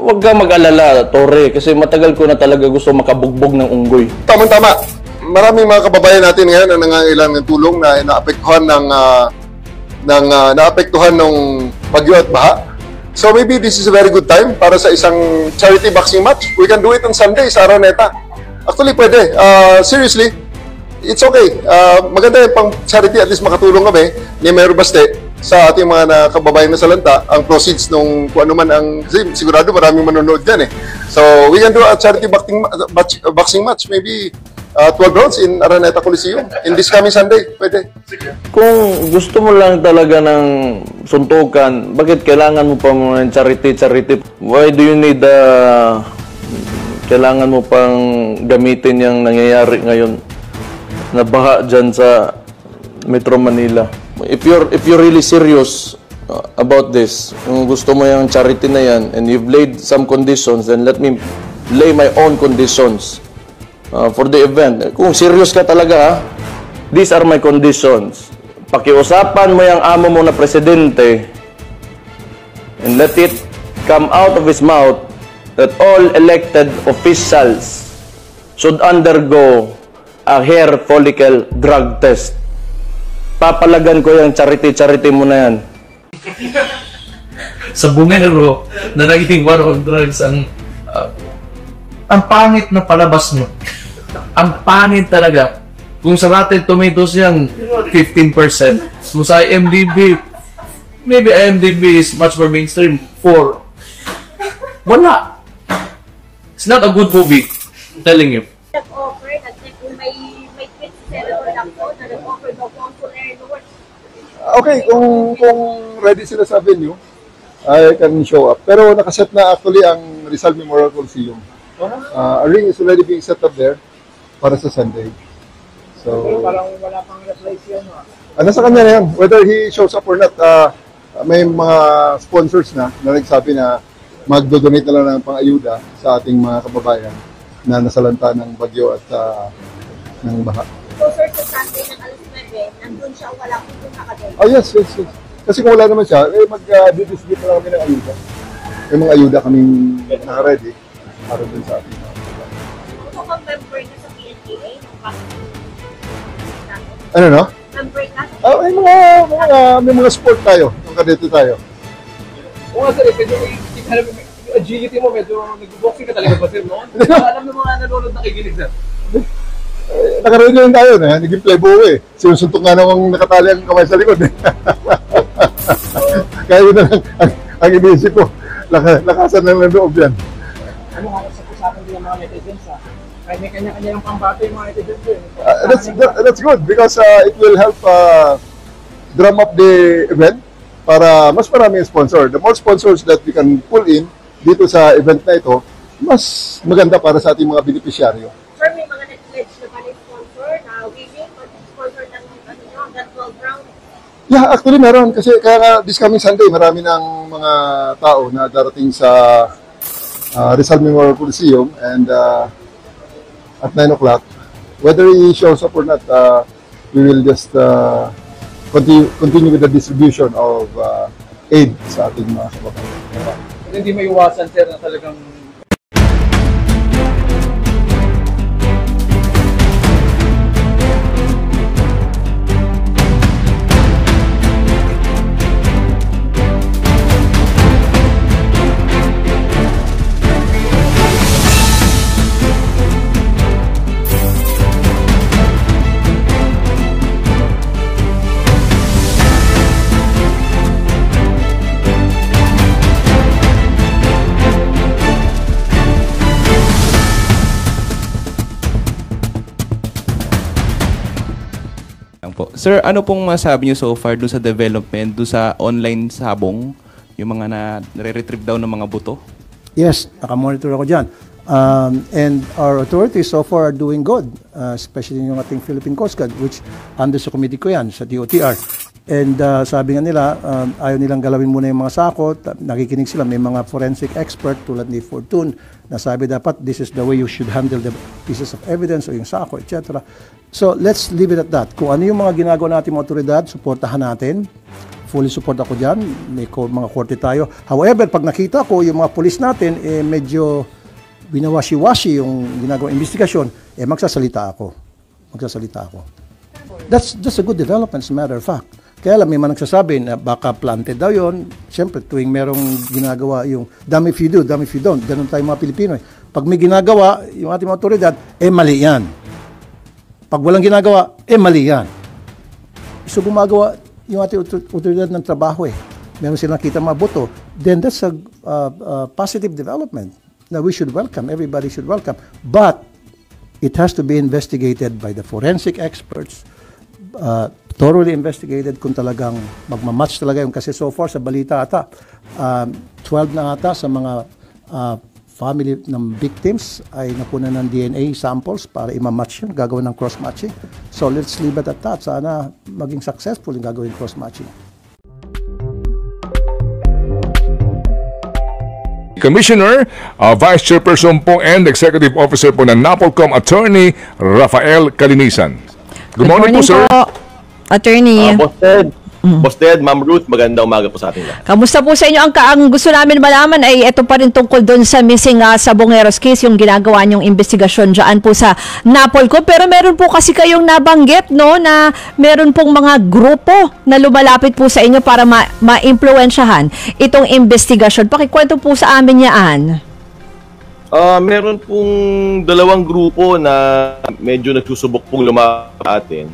Huwag ka mag-alala, Torre, kasi matagal ko na talaga gusto makabugbog ng unggoy. Tama-tama. Maraming mga kababayan natin ngayon na nangangailangan ng tulong na naapektuhan naapektuhan ng bagyo at baha. So maybe this is a very good time para sa isang charity boxing match. We can do it on Sunday sa Araneta. Actually, pwede. Seriously, it's okay. Maganda yung pang charity, at least makatulong kami ni Mayor Baste sa ating mga kababayan na salanta, ang proceeds nung kung ano man ang, kasi sigurado maraming manonood dyan eh. So, we can do a charity boxing match, maybe 12 rounds in Araneta Coliseum in this coming Sunday. Pwede. Kung gusto mo lang talaga ng suntukan, bakit kailangan mo pa ng charity? Why do you need kailangan mo pang gamitin yung nangyayari ngayon na baha dyan sa Metro Manila? If you're really serious about this, kung gusto mo yung charity na yan, and you've laid some conditions, then let me lay my own conditions for the event. Kung serious ka talaga, these are my conditions. Pakiusapan mo yung amo mo na presidente, and let it come out of his mouth that all elected officials should undergo a hair follicle drug test. Papalagan ko yung charity mo na yan. Sa Bungero na naging war on drugs, ang pangit na palabas mo. Ang pangit talaga. Kung sa Rotten Tomatoes yan, 15%. Kung sa IMDb, maybe IMDb is much more mainstream, 4. Wala. It's not a good movie. I'm telling you. Nag-offer, may tweet si Senator Lacson na nag-offer daw Consul Airlord. Okay, kung ready sila sa venue, I can show up. Pero nakaset na actually ang Rizal Memorial Coliseum. A ring is already being set up there para sa Sunday. So, parang wala pang replace yun. Nasa kanya na yan. Whether he shows up or not, may mga sponsors na nagsabi na magdo-donate na lang ng pang-ayuda sa ating mga kababayan na nasalanta ng bagyo at ng baha. So sir, sa Sunday ng alas 9, nandun siya, wala kung nakadun. Oh yes. Kasi kung wala naman siya, mag-distribute na kami ng ayuda. May mga ayuda kaming naka-ready para dun sa ating mga kababayan. Kung member na sa PNPA, Ano no? member na? May mga sport tayo, mga kadete tayo. Oo nga sir, medyo yung agility mo, medyo nag-boxing ka talaga ba sir noon? Alam ng mga nanonood na kikinig sir. Nakaroon din tayo na, naging playboy eh. Sinusuntok nga nung nakatali ang kamay sa likod eh. Kaya yun na lang ang inisip ko. Lakasan na ng loob yan. Ano nga sa usapan din ng mga netizens ha? Kanya-kanya yung pambate yung mga netizens eh. That's good because it will help drum up the event para mas maraming sponsor. The more sponsors that we can pull in dito sa event na ito, mas maganda para sa ating mga beneficiaryo. Sir, may mga nag-pledge na pala sponsor na willing mag-sponsor ng that 12 round? Yeah, actually meron. Kasi kaya nga this coming Sunday, marami ng mga tao na darating sa Rizal Memorial Coliseum and at 9 o'clock, whether he shows up or not, we will just continue with the distribution of aid sa ating mga kababayan. Hindi may iwasan sir na talagang Sir, ano pong masabi niyo so far doon sa development, doon sa online sabong, yung mga nare-retrieve daw ng mga buto? Yes, nakamonitor ako dyan. And our authorities so far are doing good, especially yung ating Philippine Coast Guard, which under sa committee ko yan, sa DOTR. And sabi nga nila, ayaw nilang galawin muna yung mga sako, nakikinig sila, may mga forensic expert tulad ni Fortune, na sabi dapat this is the way you should handle the pieces of evidence o yung sako, etc. So let's leave it at that. Kung ano yung mga ginagawa natin mga otoridad, suportahan natin fully support ako dyan. May mga korte tayo. However, pag nakita ko yung mga pulis natin, medyo winawashi-washi yung ginagawang investigasyon, magsasalita ako. That's a good development, as a matter of fact. Kaya lang, may mga nagsasabi na baka planted daw yun. Siyempre, tuwing merong ginagawa yung damn if you do, damn if you don't. Ganun tayo mga Pilipino. Pag may ginagawa, yung ating mga otoridad, mali yan. Pag walang ginagawa, mali yan. So, gumagawa yung ating otoridad ng trabaho Meron silang nakita mga boto. Then, that's a positive development that we should welcome. Everybody should welcome. But, it has to be investigated by the forensic experts, thoroughly investigated kung talagang magmamatch talaga yung, kasi so far sa balita ata 12 na ata sa mga family ng victims ay napunan ng DNA samples para i-match yun, gagawin ng cross-matching. So let's leave it at that. Sana maging successful yung gagawin cross-matching. Commissioner, Vice Chairperson po and Executive Officer po ng NAPOLCOM, Attorney Rafael Calinisan. Good morning po, sir. Attorney. Boss Ted, Ma'am Ruth, magandang umaga po sa atin. Kamusta po sa inyo? Ang gusto namin malaman ay ito pa rin tungkol doon sa missing Sabongeros case, yung ginagawa niyong investigasyon dyan po sa NAPOLCOM. Pero meron po kasi kayong nabanggit, no, na meron pong mga grupo na lumalapit po sa inyo para ma-impluensyahan itong investigasyon. Pakikwento po sa amin yan. Meron pong dalawang grupo na medyo nagsusubok pong lumapit sa atin.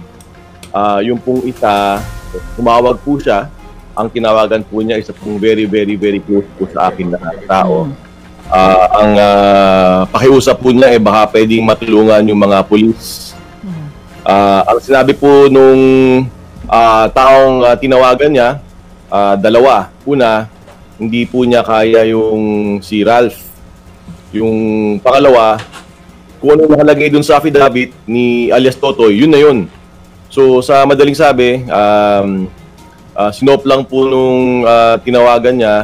Yung pong isa, tumawag po siya. Ang tinawagan po niya, isa pong very, very, very close po sa akin na tao. Ang pakiusap po niya, baka pwedeng matulungan yung mga pulis. Ang sinabi po nung taong tinawagan niya, dalawa. Una, hindi po niya kaya yung si Ralph. Yung pangalawa, kung ano nakalagay dun sa affidavit ni alias Totoy, yun na yun. So sa madaling sabi, sinop lang po nung tinawagan niya,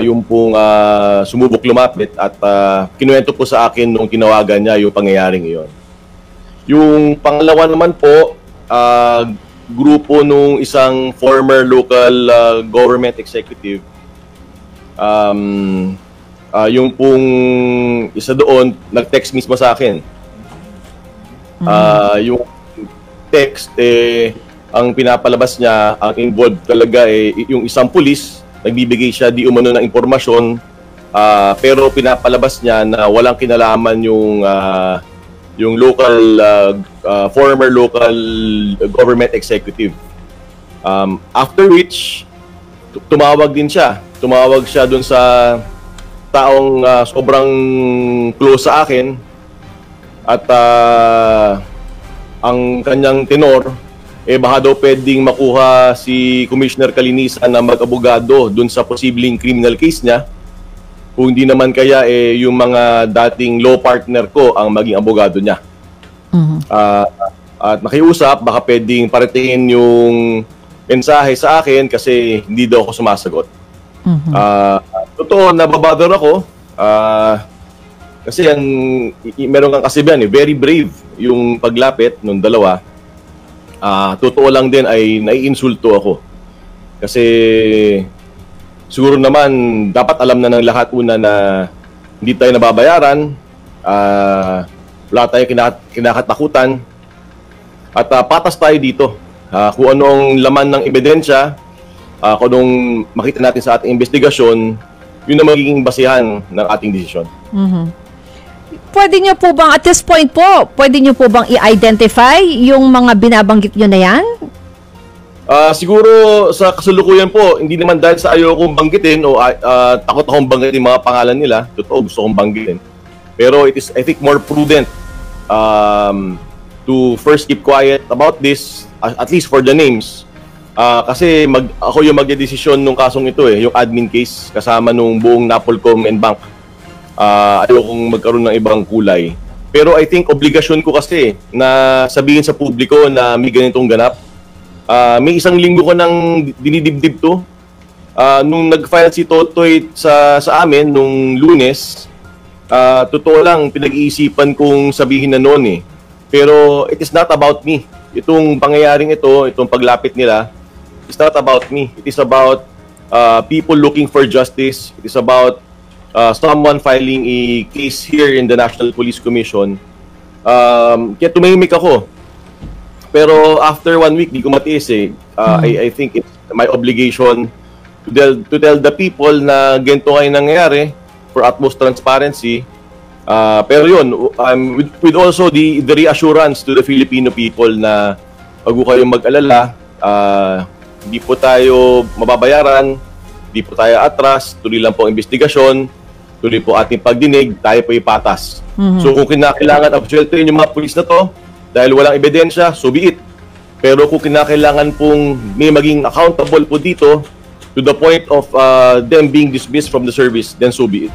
yung pong sumubok lumapit at kinuwento po sa akin nung tinawagan niya yung pangyayaring iyon. Yung pangalawa naman po, grupo nung isang former local government executive. Yung pong isa doon, nag-text mismo sa akin. Yung text, ang pinapalabas niya, ang involved talaga yung isang pulis, nagbibigay siya di umano ng impormasyon, pero pinapalabas niya na walang kinalaman yung local, former local government executive. After which, tumawag din siya. Tumawag siya dun sa taong sobrang close sa akin at ang kanyang tenor, baka daw pwedeng makuha si Commissioner Calinisan na mag-abogado dun sa posibleng criminal case niya. Kung hindi naman kaya, yung mga dating law partner ko ang maging abogado niya. At nakiusap, baka pwedeng paratingin yung mensahe sa akin kasi hindi daw ako sumasagot. Totoo, nababother ako. Kasi meron kang kasibihan, very brave yung paglapit nung dalawa. Totoo lang din ay naiinsulto ako. Kasi siguro naman dapat alam na ng lahat una na hindi tayo nababayaran, wala tayong kinakatakutan, at patas tayo dito. Kung anong laman ng ebidensya, kung anong makita natin sa ating investigasyon, yun na magiging basihan ng ating desisyon. Pwede nyo po bang, at this point po, pwede nyo po bang i-identify yung mga binabanggit nyo na yan? Siguro sa kasalukuyan po, hindi naman dahil sa ayaw kong banggitin o takot akong banggitin mga pangalan nila. Totoo, gusto kong banggitin. Pero it is, I think, more prudent to first keep quiet about this, at least for the names. Kasi ako yung magdedesisyon nung kasong ito yung admin case kasama nung buong NAPOLCOM and bank. Ayaw kong magkaroon ng ibang kulay. Pero I think obligasyon ko kasi na sabihin sa publiko na may ganitong ganap. May isang linggo ko nang dinidibdib to. Nung nag-file si Totoy sa amin nung Lunes, totoo lang, pinag-iisipan kong sabihin na noon Pero it is not about me. Itong pangyayaring ito, itong paglapit nila, is not about me. It is about people looking for justice. It is about someone filing a case here in the National Police Commission. Kaya tumahimik ako. Pero after 1 week, di ko matiis eh. I think it's my obligation to tell the people na ganito kayo nangyayari for utmost transparency. Pero yun, with also the reassurance to the Filipino people na wag ko kayong mag-alala, hindi po tayo mababayaran, hindi po tayo atras, tuloy lang po ang investigasyon, tuloy po ating pagdinig, tayo po ipatas. So kung kinakailangan absueltuhin yung mga pulis na to, dahil walang ebidensya, so be it. Pero kung kinakailangan pong may maging accountable po dito to the point of them being dismissed from the service, then so be it.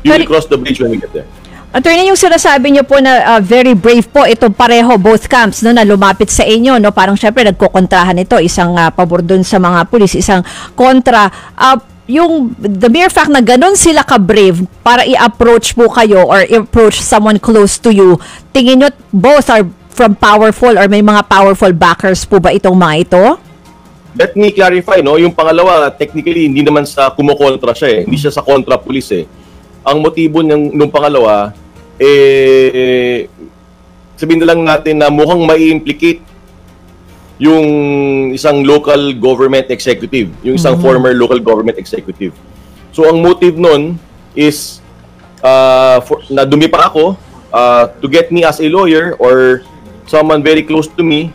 You will cross the bridge when we get there. Attorney, yung sinasabi niyo po na very brave po itong pareho, both camps, no, na lumapit sa inyo, no, parang syempre nagkukontrahan ito, isang pabor dun sa mga pulis, isang kontra. Yung the mere fact na ganun sila ka-brave para i-approach po kayo or i-approach someone close to you, tingin nyo both are from powerful or may mga powerful backers po ba itong mga ito? Let me clarify, no? Yung pangalawa, technically, hindi naman sa kumukontra siya eh. Hindi siya sa kontra police eh. Ang motibo nung pangalawa, sabihin na lang natin na mukhang mai-implicate yung isang local government executive, yung isang former local government executive. So, ang motive nun is na dumipa ako to get me as a lawyer or someone very close to me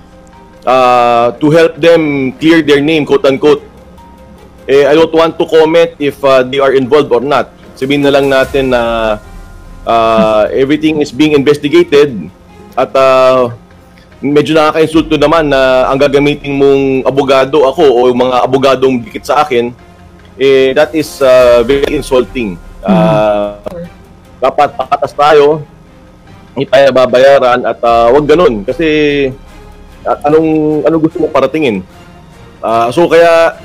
to help them clear their name, quote-unquote. I don't want to comment if they are involved or not. Sabihin na lang natin na everything is being investigated at medyo nakaka-insulto naman na ang gagamitin mong abogado ako o yung mga abogadong dikit sa akin, that is very insulting. Dapat pakatas tayo, hindi tayo babayaran at wag ganun kasi anong gusto mo paratingin. So kaya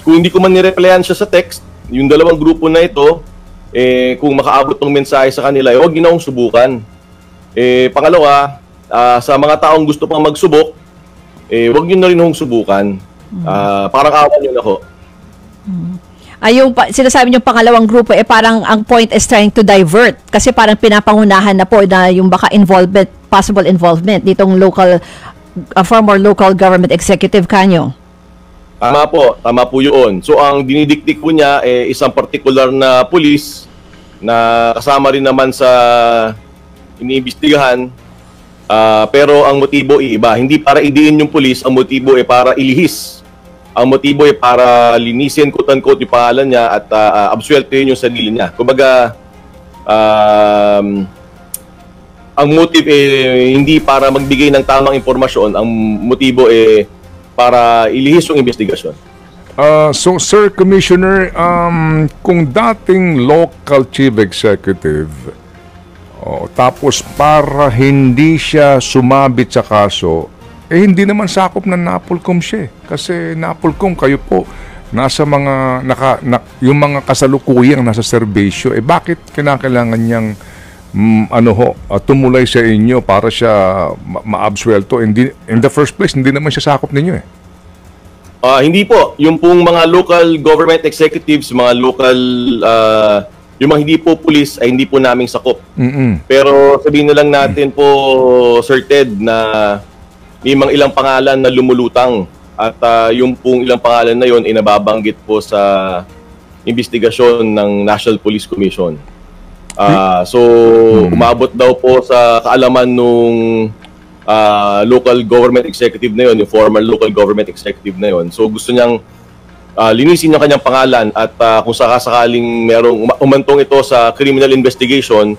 kung hindi ko man nireplyan siya sa text, yung dalawang grupo na ito, kung makaabot ng mensahe sa kanila, huwag ginawang subukan. Pangalawa, sa mga taong gusto pang magsubok, huwag nyo na rin hong subukan. Parang awan nyo na ho. Yung sinasabi niyo pangalawang grupo, parang ang point is trying to divert kasi parang pinapangunahan na po na yung baka involvement, possible involvement nitong local, former local government executive kanyo. Tama po yun. So ang dinidiktik po niya isang particular na pulis na kasama rin naman sa iniimbestigahan, pero ang motibo iba. Hindi para idiin yung pulis, ang motibo para ilihis. Ang motibo para linisin, quote-unquote, yung pangalan niya at absueltuhin yung sarili niya. Kumbaga, ang motive hindi para magbigay ng tamang impormasyon, ang motibo para ilihis yung investigasyon. So, Sir Commissioner, kung dating local chief executive, tapos para hindi siya sumabit sa kaso, hindi naman sakop ng NAPOLCOM siya. Kasi NAPOLCOM, kayo po, nasa mga, yung mga kasalukuyang nasa serbisyo, bakit kinakailangan niyang tumulay sa inyo para siya ma-absuelto? In the first place, hindi naman siya sakop ninyo Hindi po. Yung pong mga local government executives, mga local, yung mga hindi po police ay hindi po naming sakop. Pero sabihin na lang natin po, Sir Ted, na may mga ilang pangalan na lumulutang at yung pong ilang pangalan na yon ay nababanggit po sa investigasyon ng National Police Commission. So, umabot daw po sa kaalaman nung local government executive na yon, yung former local government executive na yon. So, gusto niyang linisin yung kanyang pangalan at kung sakasakaling merong umantong ito sa criminal investigation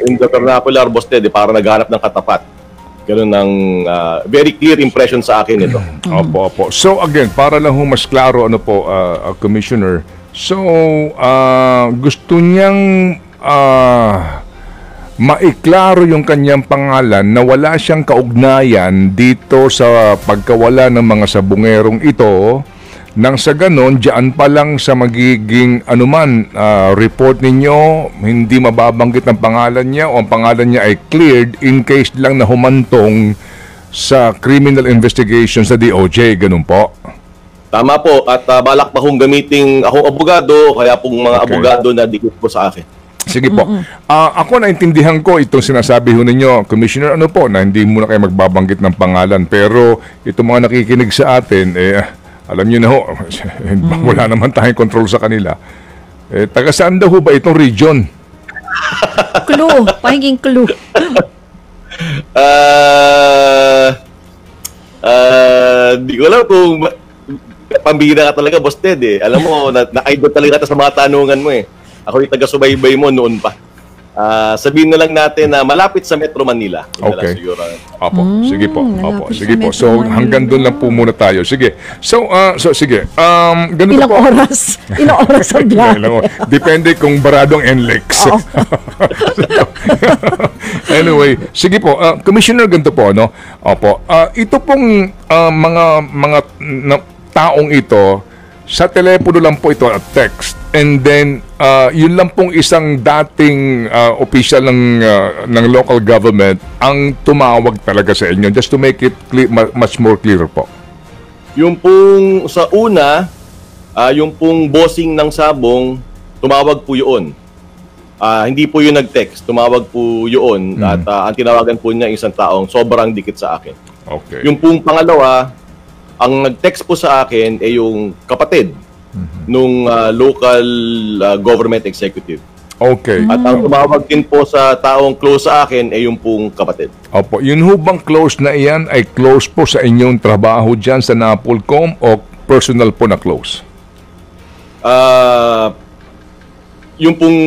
in the vernacular, Boste, para naghanap ng katapat. Ganun ang very clear impression sa akin ito. Opo. So again, para lang mas klaro Commissioner. So gusto niyang maiklaro yung kanyang pangalan na wala siyang kaugnayan dito sa pagkawala ng mga sabungerong ito. Nang sa ganon, diyan pa lang sa magiging report ninyo, hindi mababanggit ang pangalan niya o ang pangalan niya ay cleared in case lang na humantong sa criminal investigations sa DOJ, ganun po? Tama po, at balak pa kong gamitin akong abogado, kaya pong mga abogado na dikit po sa akin. Sige po. Ako naintindihan ko itong sinasabi ho ninyo, Commissioner, ano po, na hindi muna kayo magbabanggit ng pangalan. Pero itong mga nakikinig sa atin, alam nyo na ho, wala naman tayong control sa kanila. Taga saan daw ho ba itong region? Clue, pahinging clue. Di ko alam kung pambira ka talaga, Boss Ted eh. Alam mo, na-idol talaga ka sa mga tanungan mo eh. Ako yung taga-subaybay mo noon pa. Sabihin na lang natin na malapit sa Metro Manila. Okay. Siguro. Opo, sige po. Opo, malapit sige sa po. Metro So Manila. hanggang doon lang po muna tayo. Sige. So sige. Ganito Ilang po. oras? Ilang oras ang biyahe? Depende kung baradong NLEX. Anyway, sige po. Commissioner, ganito po, no? Opo. Ito pong mga taong ito, sa telepono lang po ito at text. And then, yun lang pong isang dating official ng local government ang tumawag talaga sa inyo. Just to make it clear, much more clear po. Yung pong sa una, yung pong bossing ng Sabong, tumawag po yun. Hindi po yun nag-text, tumawag po yun. At ang tinawagan po niya isang taong sobrang dikit sa akin. Okay. Yung pong pangalawa, ang nag-text po sa akin ay yung kapatid nung local government executive. Okay. At ang tumawag din po sa taong close sa akin ay yung pong kapatid. Opo. Yun ho bang close na iyan ay close po sa inyong trabaho dyan sa Napolcom o personal po na close? Yung pong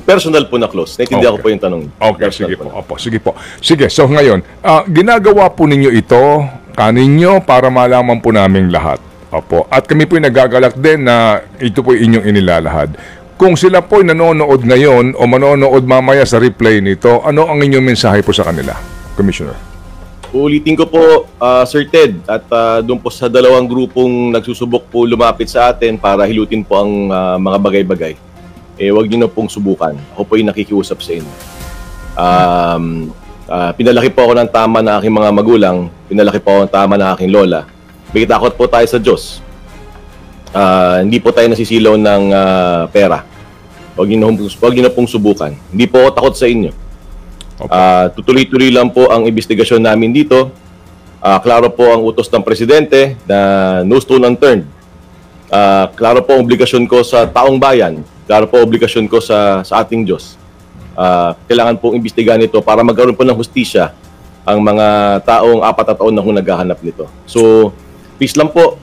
personal po na close. Naintindihan ko po yung tanong. Okay, sige po. Opo, sige po. Sige, so ngayon, ginagawa po ninyo ito kaninyo para malaman po namin lahat. Opo. At kami po nagagalak din na ito po inyong inilalahad. Kung sila po nanonood ngayon o manonood mamaya sa replay nito, ano ang inyong mensahe po sa kanila, Commissioner? Uulitin ko po, Sir Ted, at doon po sa dalawang grupong nagsusubok po lumapit sa atin para hilutin po ang mga bagay-bagay. Huwag niyo na pong subukan. Ako po yung nakikiusap sa inyo. Pinalaki po ako ng tama na aking mga magulang, pinalaki po ako ng tama na aking lola. May takot po tayo sa Diyos. Hindi po tayo nasisilaw ng pera. Huwag niyo na pong subukan. Hindi po ako takot sa inyo. Tutuloy-tuloy lang po ang investigasyon namin dito. Klaro po ang utos ng presidente na no stone unturned. Klaro po ang obligasyon ko sa taong bayan. Klaro po ang obligasyon ko sa ating Diyos. Kailangan pong imbestigahan ito para magkaroon po ng hustisya ang mga taong 4 na taon na kung naghahanap nito. So, please lang po,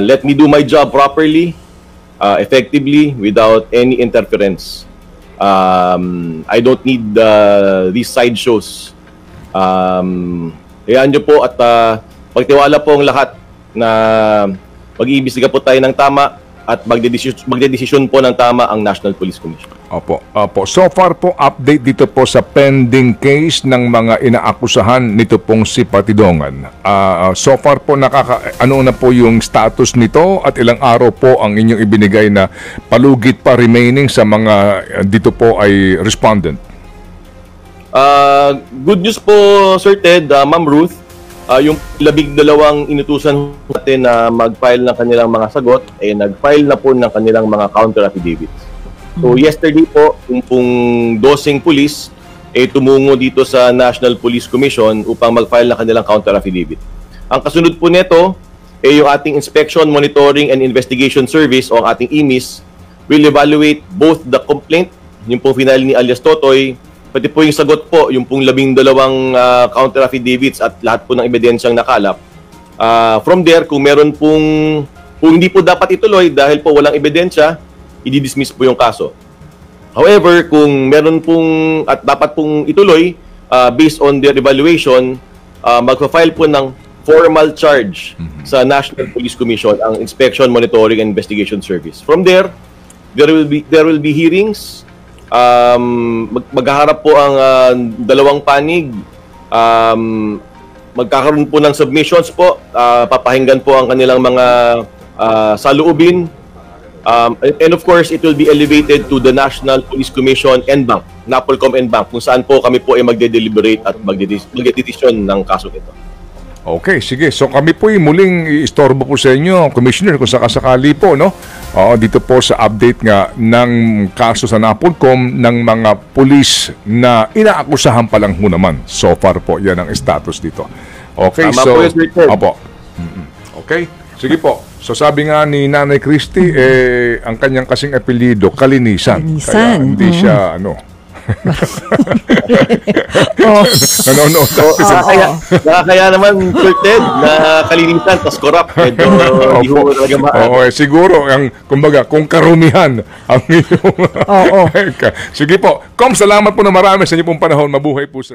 let me do my job properly, effectively, without any interference. I don't need these side shows. Hayaan nyo po at pagtiwala po ang lahat na mag-iimbestiga po tayo ng tama at magdedesisyon po ng tama ang National Police Commission. Opo, opo. So far po, update dito po sa pending case ng mga inaakusahan nito pong si Patidongan. So far po, ano na po yung status nito at ilang araw po ang inyong ibinigay na palugit pa remaining sa mga dito po ay respondent? Good news po, Sir Ted, Ma'am Ruth. Yung 12 inutusan natin na mag-file ng kanilang mga sagot, nag-file na po ng kanilang mga counter affidavits. So yesterday po, yung pong dosing police tumungo dito sa National Police Commission upang mag-file ng kanilang counter affidavit. Ang kasunod po nito yung ating Inspection, Monitoring and Investigation Service o ang ating IMIS will evaluate both the complaint, yung pong final ni alias Totoy, pati po yung sagot po, yung pong 12 counter affidavits at lahat po ng ebidensyang nakalap. From there, kung meron kung hindi po dapat ituloy dahil po walang ebidensya, i-dismiss po yung kaso. However, kung meron pong at dapat pong ituloy, based on their evaluation, magpa-file po ng formal charge sa National Police Commission ang Inspection, Monitoring and Investigation Service. From there, there will be hearings. Maghaharap po ang dalawang panig. Magkakaroon po ng submissions po. Papahinggan po ang kanilang mga saloobin. And of course, it will be elevated to the National Police Commission NBank, NAPOLCOM NBank, kung saan po kami po ay magde-deliberate at magdedesisyon ng kaso nito. Okay, sige. So kami po muling iistorbo po sa inyo, Commissioner, kung sakasakali po, no? Dito po sa update nga ng kaso sa NAPOLCOM ng mga pulis na inaakusahan pa lang ho naman. So far po, yan ang status dito. Okay, Tama so... po, Sir Ted. Opo. Okay, sige po. So sabi nga ni Nanay Christy, ang kanyang kasing apelyido, Kalinisan. Kaya hindi siya, nanonood. Kaya naman, Sir Ted, na kalinisan, tas corrupt. Medyo hindi ho talaga siguro, kumbaga, kung karumihan ang iyong... Sige po. Salamat po na marami sa inyo pong panahon. Mabuhay po, sir.